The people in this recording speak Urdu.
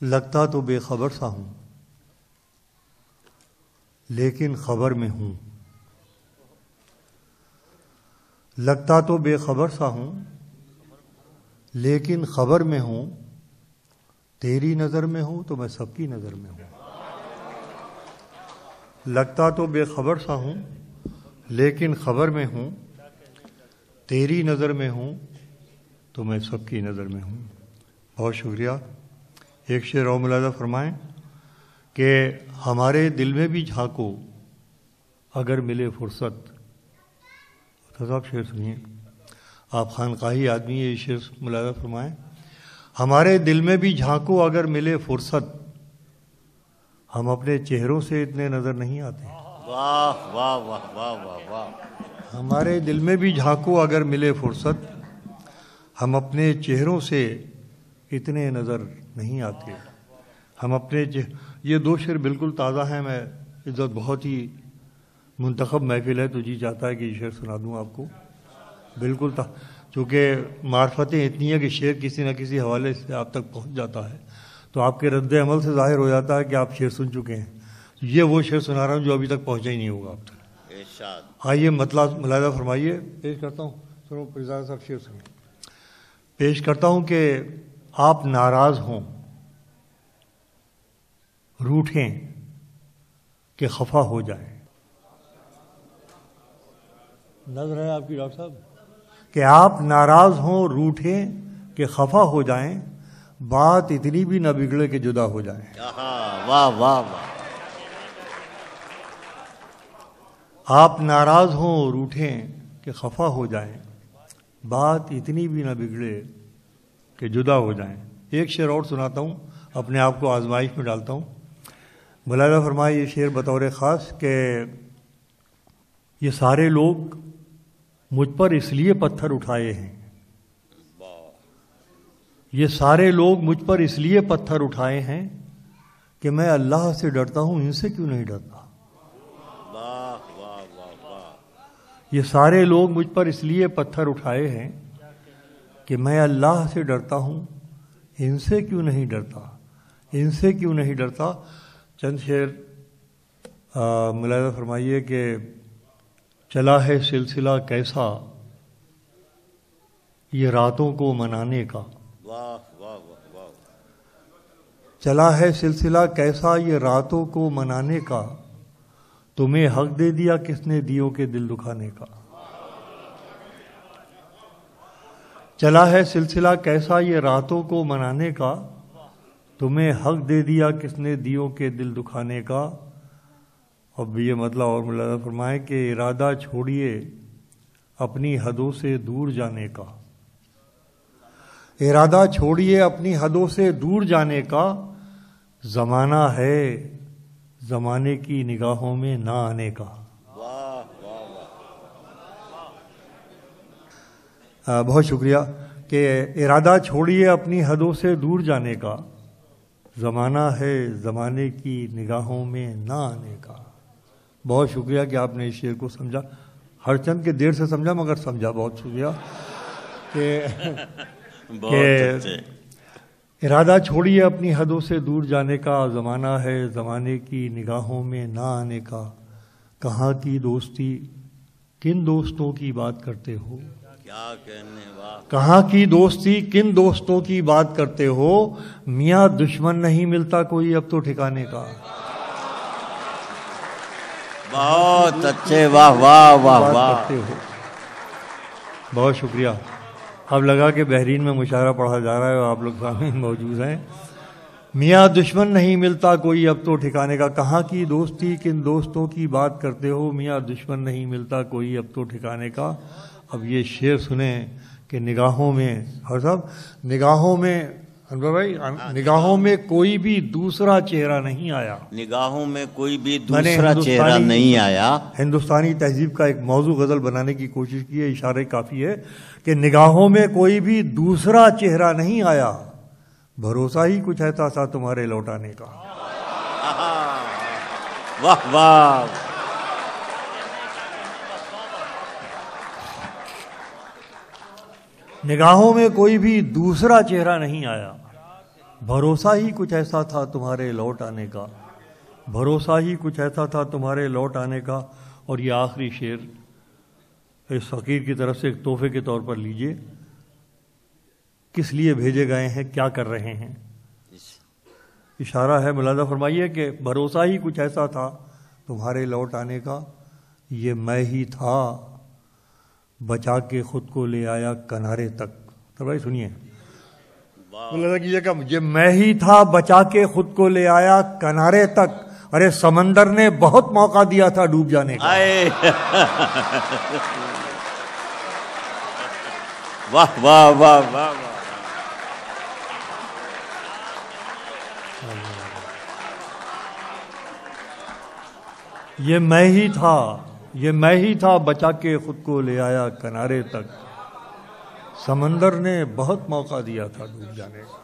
لگتا تو بے خبر سا ہوں لیکن خبر میں ہوں. لگتا تو بے خبر سا ہوں لیکن خبر میں ہوں. تیری نظر میں ہوں تو میں سب کی نظر میں ہوں. لگتا تو بے خبر سا ہوں لیکن خبر میں ہوں. تیری نظر میں ہوں تو میں سب کی نظر میں ہوں. بہت شکریہ. ایک شعر اور ملاحظہ فرمائیں کہ ہمارے دل میں بھی جھانکو اگر ملے فرصت. صاحب شعر سنیے، آپ خانقاہی آدمی یہ شعر ملاحظہ فرمائیں. ہمارے دل میں بھی جھانکو اگر ملے فرصت، ہم اپنے چہروں سے اتنے نظر نہیں آتے. واہ واہ واہ واہ واہ واہ. ہمارے دل میں بھی جھانکو اگر ملے فرصت، ہم اپنے چہروں سے اتنے نظر نہیں آتے. ہم اپنے یہ دو شعر بالکل تازہ ہیں. میں عزت بہت ہی منتخب محفل ہے تو جی چاہتا ہے کہ یہ شعر سنا دوں آپ کو. بالکل چونکہ معرفتیں اتنی ہیں کہ شعر کسی نہ کسی حوالے سے آپ تک پہنچ جاتا ہے تو آپ کے رد عمل سے ظاہر ہو جاتا ہے کہ آپ شعر سن چکے ہیں. یہ وہ شعر سنا رہا ہوں جو ابھی تک پہنچا ہی نہیں ہوگا آپ تک. آئیے مطلب ملاحظہ فرمائیے. پیش کرتا ہوں سنو پرزاد صاحب شعر سنیے. پیش کرتا ہوں کہ آپ ناراض ہوں، روٹھیں کہ خفا ہو جائیں. نظر ہے آپ کی ڈاکٹر صاحب کہ آپ ناراض ہوں، روٹھیں کہ خفا ہو جائیں. بات اتنی بھی نہ بگڑے کہ جدا ہو جائیں. واہ واہ واہ. آپ ناراض ہوں، روٹھیں کہ خفا ہو جائیں. بات اتنی بھی نہ بگڑے کہ جدا ہو جائیں. ایک شعر اور سناتا ہوں، اپنے آپ کو آزمائش میں ڈالتا ہوں. ملاحظہ فرمائے یہ شعر بطور خاص کہ یہ سارے لوگ مجھ پر اس لیے پتھر اٹھائے ہیں. یہ سارے لوگ مجھ پر اس لیے پتھر اٹھائے ہیں کہ میں اللہ سے ڈرتا ہوں، ان سے کیوں نہیں ڈرتا. یہ سارے لوگ مجھ پر اس لیے پتھر اٹھائے ہیں کہ میں اللہ سے ڈرتا ہوں، ان سے کیوں نہیں ڈرتا. ان سے کیوں نہیں ڈرتا. چند شعر ملاحظہ فرمائیے کہ چلا ہے سلسلہ کیسا یہ راتوں کو منانے کا. چلا ہے سلسلہ کیسا یہ راتوں کو منانے کا، تمہیں حق دے دیا کس نے دیوں کے دل دکھانے کا. چلا ہے سلسلہ کیسا یہ راتوں کو منانے کا، تمہیں حق دے دیا کس نے دیوں کے دل دکھانے کا. اب یہ مطلب اور ملاحظہ فرمائیں کہ ارادہ چھوڑیے اپنی حدوں سے دور جانے کا. ارادہ چھوڑیے اپنی حدوں سے دور جانے کا، زمانہ ہے زمانے کی نگاہوں میں نہ آنے کا. بہت شکریہ. کہ ارادہ چھوڑیے اپنی حدوں سے دور جانے کا، زمانہ ہے زمانے کی نگاہوں میں نہ آنے کا. بہت شکریہ کہ آپ نے اس شعر کو سمجھا. ہر چند کے دیر سے سمجھا مگر سمجھا. بہت شکریہ. کہ ارادہ چھوڑیے اپنی حدوں سے دور جانے کا، زمانہ ہے زمانے کی نگاہوں میں نہ آنے کا. کہاں کی دوستی کن دوستوں کی بات کرتے ہو. کیا کہنے. کہاں کی دوستی کن دوستوں کی بات کرتے ہو، میاں دشمن نہیں ملتا کوئی اب تو ٹھکانے کا. بہت اچھے. واہ واہ واہ واہ. بہت شکریہ. اب لگا کہ بحرین میں مشاعرہ پڑھا جا رہا ہے اور آپ لوگ سامنے موجود ہیں. میاں دشمن نہیں ملتا کوئی اب تو ٹھکانے کا. کہاں کی دوستی کن دوستوں کی بات کرتے ہو، میاں دشمن نہیں ملتا کوئی اب تو ٹھکانے کا. اب یہ شعر سنیں کہ نگاہوں میں اور صاحب نگاہوں میں انور بھائی نگاہوں میں کوئی بھی دوسرا چہرہ نہیں آیا. نگاہوں میں کوئی بھی دوسرا چہرہ نہیں آیا. ہندوستانی تہذیب کا ایک موضوع غزل بنانے کی کوشش کی ہے. اشارے کافی ہے کہ نگاہوں میں کوئی بھی دوسرا چہرہ نہیں آیا، بھروسہ ہی کچھ ایسا تھا تمہارے لوٹانے کا. واہ واہ. نگاہوں میں کوئی بھی دوسرا چہرہ نہیں آیا، بھروسہ ہی کچھ ایسا تھا تمہارے لوٹ آنے کا، بھروسہ ہی کچھ ایسا تھا تمہارے لوٹ آنے کا. اور یہ آخری شعر اس فقیر کی طرف سے ایک تحفے کے طور پر لیجئے. کس لیے بھیجے گئے ہیں، کیا کر رہے ہیں؟ اشارہ ہے، ملاحظہ فرمائیے کہ بھروسہ ہی کچھ ایسا تھا تمہارے لوٹ آنے کا، یہ میں ہی تھا بچا کے خود کو لے آیا کنارے تک. تو بھائی سنیے، ملاحظہ کیجیے گا، یہ میں ہی تھا بچا کے خود کو لے آیا کنارے تک. ارے سمندر نے بہت موقع دیا تھا ڈوب جانے کا. واہ واہ واہ واہ. یہ میں ہی تھا، یہ میں ہی تھا بچا کے خود کو لے آیا کنارے تک. سمندر نے بہت موقع دیا تھا ڈوب جانے کا.